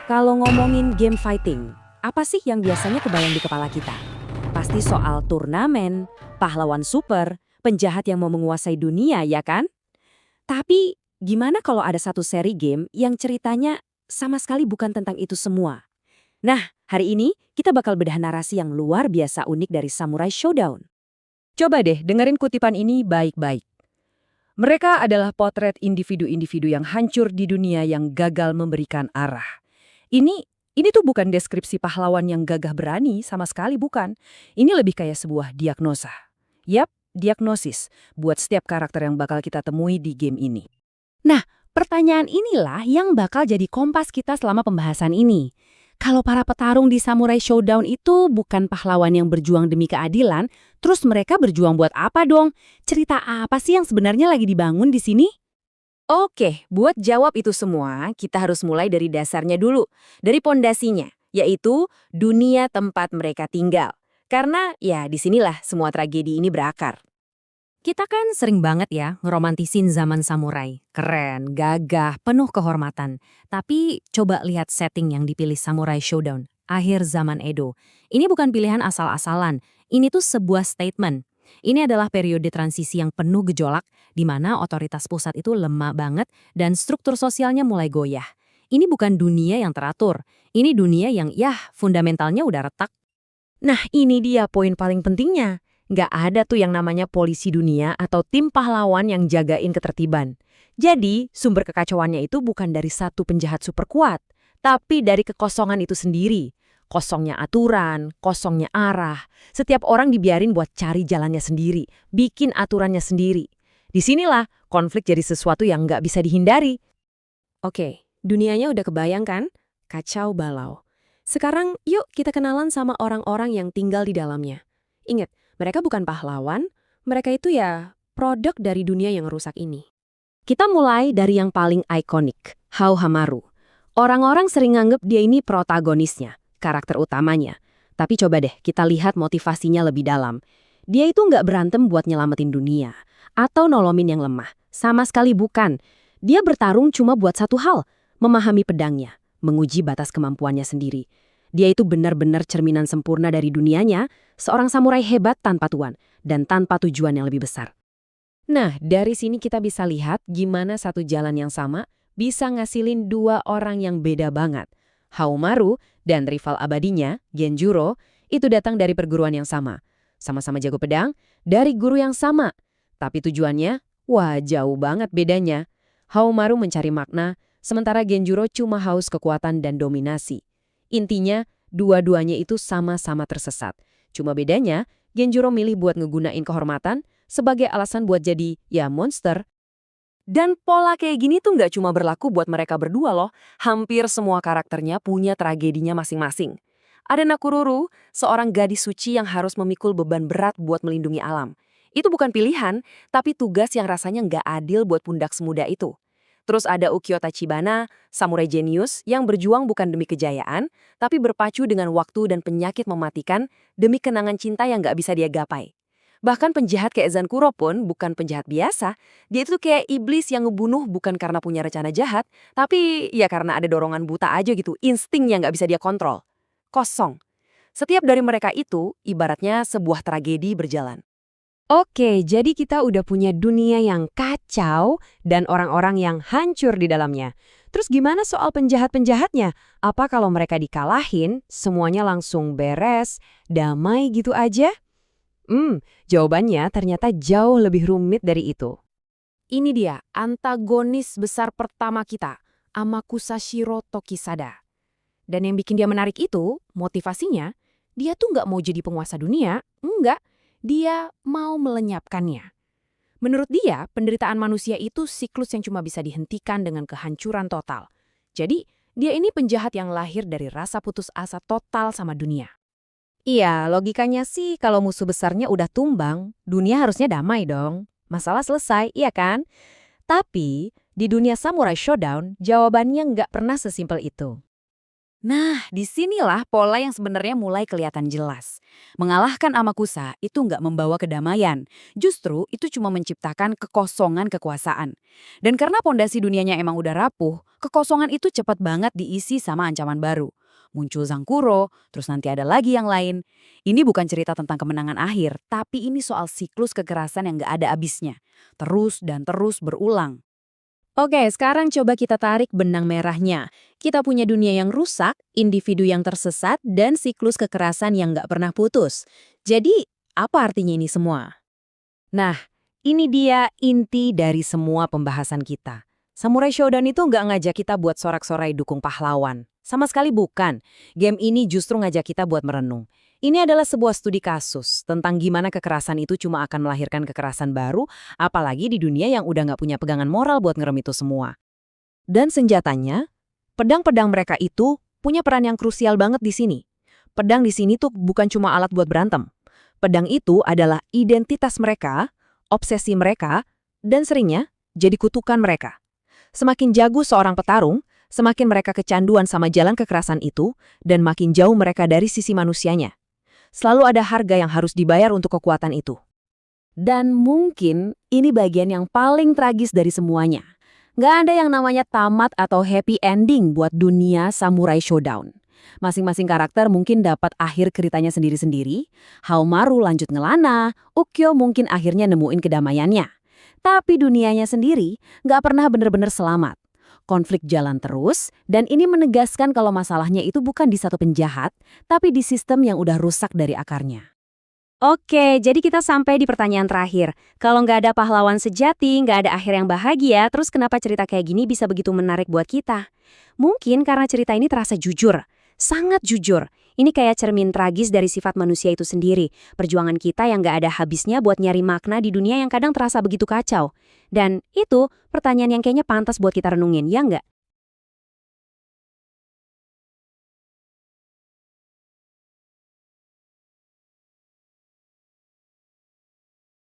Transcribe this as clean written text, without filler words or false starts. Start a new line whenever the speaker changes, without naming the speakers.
Kalau ngomongin game fighting, apa sih yang biasanya kebayang di kepala kita? Pasti soal turnamen, pahlawan super, penjahat yang mau menguasai dunia, ya kan? Tapi gimana kalau ada satu seri game yang ceritanya sama sekali bukan tentang itu semua? Nah, hari ini kita bakal bedah narasi yang luar biasa unik dari Samurai Showdown.
Coba deh dengerin kutipan ini baik-baik. Mereka adalah potret individu-individu yang hancur di dunia yang gagal memberikan arah. Ini ini tuh bukan deskripsi pahlawan yang gagah berani, sama sekali bukan. Ini lebih kayak sebuah diagnosa. Yap, diagnosis buat setiap karakter yang bakal kita temui di game ini.
Nah, pertanyaan inilah yang bakal jadi kompas kita selama pembahasan ini. Kalau para petarung di Samurai Showdown itu bukan pahlawan yang berjuang demi keadilan, terus mereka berjuang buat apa dong? Cerita apa sih yang sebenarnya lagi dibangun di sini?
Oke, buat jawab itu semua, kita harus mulai dari dasarnya dulu, dari pondasinya, yaitu dunia tempat mereka tinggal. Karena ya disinilah semua tragedi ini berakar.
Kita kan sering banget ya ngeromantisin zaman samurai. Keren, gagah, penuh kehormatan. Tapi coba lihat setting yang dipilih Samurai Showdown, akhir zaman Edo. Ini bukan pilihan asal-asalan, ini tuh sebuah statement. Ini adalah periode transisi yang penuh gejolak, di mana otoritas pusat itu lemah banget dan struktur sosialnya mulai goyah. Ini bukan dunia yang teratur, ini dunia yang fundamentalnya udah retak.
Nah, ini dia poin paling pentingnya. Nggak ada tuh yang namanya polisi dunia atau tim pahlawan yang jagain ketertiban. Jadi, sumber kekacauannya itu bukan dari satu penjahat super kuat, tapi dari kekosongan itu sendiri. Kosongnya aturan, kosongnya arah. Setiap orang dibiarin buat cari jalannya sendiri, bikin aturannya sendiri. Disinilah konflik jadi sesuatu yang nggak bisa dihindari.
Oke, dunianya udah kebayang kan? Kacau balau. Sekarang yuk kita kenalan sama orang-orang yang tinggal di dalamnya. Ingat, mereka bukan pahlawan, mereka itu ya produk dari dunia yang rusak ini.
Kita mulai dari yang paling ikonik, Hamaru. Orang-orang sering nganggep dia ini protagonisnya, karakter utamanya. Tapi coba deh kita lihat motivasinya lebih dalam. Dia itu nggak berantem buat nyelamatin dunia, atau nolomin yang lemah. Sama sekali bukan. Dia bertarung cuma buat satu hal, memahami pedangnya, menguji batas kemampuannya sendiri. Dia itu benar-benar cerminan sempurna dari dunianya, seorang samurai hebat tanpa tuan, dan tanpa tujuan yang lebih besar.
Nah, dari sini kita bisa lihat gimana satu jalan yang sama bisa ngasilin dua orang yang beda banget. Haumaru dan rival abadinya, Genjuro, itu datang dari perguruan yang sama. Sama-sama jago pedang, dari guru yang sama. Tapi tujuannya, jauh banget bedanya. Haumaru mencari makna, sementara Genjuro cuma haus kekuatan dan dominasi. Intinya, dua-duanya itu sama-sama tersesat. Cuma bedanya, Genjuro milih buat ngegunain kehormatan sebagai alasan buat jadi, monster.
Dan pola kayak gini tuh nggak cuma berlaku buat mereka berdua loh. Hampir semua karakternya punya tragedinya masing-masing. Ada Nakururu, seorang gadis suci yang harus memikul beban berat buat melindungi alam. Itu bukan pilihan, tapi tugas yang rasanya nggak adil buat pundak semuda itu. Terus ada Ukyo Tachibana, samurai jenius yang berjuang bukan demi kejayaan, tapi berpacu dengan waktu dan penyakit mematikan demi kenangan cinta yang nggak bisa dia gapai. Bahkan penjahat kayak Zankuro pun bukan penjahat biasa. Dia itu kayak iblis yang ngebunuh bukan karena punya rencana jahat, tapi ya karena ada dorongan buta aja gitu, insting yang nggak bisa dia kontrol. Kosong. Setiap dari mereka itu ibaratnya sebuah tragedi berjalan.
Oke, jadi kita udah punya dunia yang kacau dan orang-orang yang hancur di dalamnya. Terus gimana soal penjahat-penjahatnya? Apa kalau mereka dikalahin, semuanya langsung beres, damai gitu aja? Jawabannya ternyata jauh lebih rumit dari itu. Ini dia antagonis besar pertama kita, Amakusashiro Tokisada. Dan yang bikin dia menarik itu, motivasinya, dia tuh nggak mau jadi penguasa dunia, enggak. Dia mau melenyapkannya. Menurut dia, penderitaan manusia itu siklus yang cuma bisa dihentikan dengan kehancuran total. Jadi, dia ini penjahat yang lahir dari rasa putus asa total sama dunia.
Iya, logikanya sih kalau musuh besarnya udah tumbang, dunia harusnya damai dong. Masalah selesai, iya kan? Tapi, di dunia Samurai Showdown, jawabannya nggak pernah sesimpel itu.
Nah, disinilah pola yang sebenarnya mulai kelihatan jelas. Mengalahkan Amakusa itu nggak membawa kedamaian. Justru itu cuma menciptakan kekosongan kekuasaan. Dan karena pondasi dunianya emang udah rapuh, kekosongan itu cepat banget diisi sama ancaman baru. Muncul Zangkuro, terus nanti ada lagi yang lain. Ini bukan cerita tentang kemenangan akhir, tapi ini soal siklus kekerasan yang nggak ada habisnya. Terus dan terus berulang.
Oke, sekarang coba kita tarik benang merahnya. Kita punya dunia yang rusak, individu yang tersesat, dan siklus kekerasan yang nggak pernah putus. Jadi, apa artinya ini semua?
Nah, ini dia inti dari semua pembahasan kita. Samurai Shodown itu nggak ngajak kita buat sorak-sorai dukung pahlawan. Sama sekali bukan. Game ini justru ngajak kita buat merenung. Ini adalah sebuah studi kasus tentang gimana kekerasan itu cuma akan melahirkan kekerasan baru, apalagi di dunia yang udah nggak punya pegangan moral buat ngerem itu semua. Dan senjatanya, pedang-pedang mereka itu punya peran yang krusial banget di sini. Pedang di sini tuh bukan cuma alat buat berantem. Pedang itu adalah identitas mereka, obsesi mereka, dan seringnya jadi kutukan mereka. Semakin jago seorang petarung, semakin mereka kecanduan sama jalan kekerasan itu, dan makin jauh mereka dari sisi manusianya. Selalu ada harga yang harus dibayar untuk kekuatan itu.
Dan mungkin ini bagian yang paling tragis dari semuanya. Nggak ada yang namanya tamat atau happy ending buat dunia Samurai Shodown. Masing-masing karakter mungkin dapat akhir ceritanya sendiri-sendiri. Haomaru lanjut ngelana, Ukyo mungkin akhirnya nemuin kedamaiannya. Tapi dunianya sendiri nggak pernah benar-benar selamat. Konflik jalan terus, dan ini menegaskan kalau masalahnya itu bukan di satu penjahat, tapi di sistem yang udah rusak dari akarnya.
Oke, jadi kita sampai di pertanyaan terakhir. Kalau nggak ada pahlawan sejati, nggak ada akhir yang bahagia, terus kenapa cerita kayak gini bisa begitu menarik buat kita? Mungkin karena cerita ini terasa jujur. Sangat jujur. Ini kayak cermin tragis dari sifat manusia itu sendiri. Perjuangan kita yang nggak ada habisnya buat nyari makna di dunia yang kadang terasa begitu kacau. Dan itu pertanyaan yang kayaknya pantas buat kita renungin, ya nggak?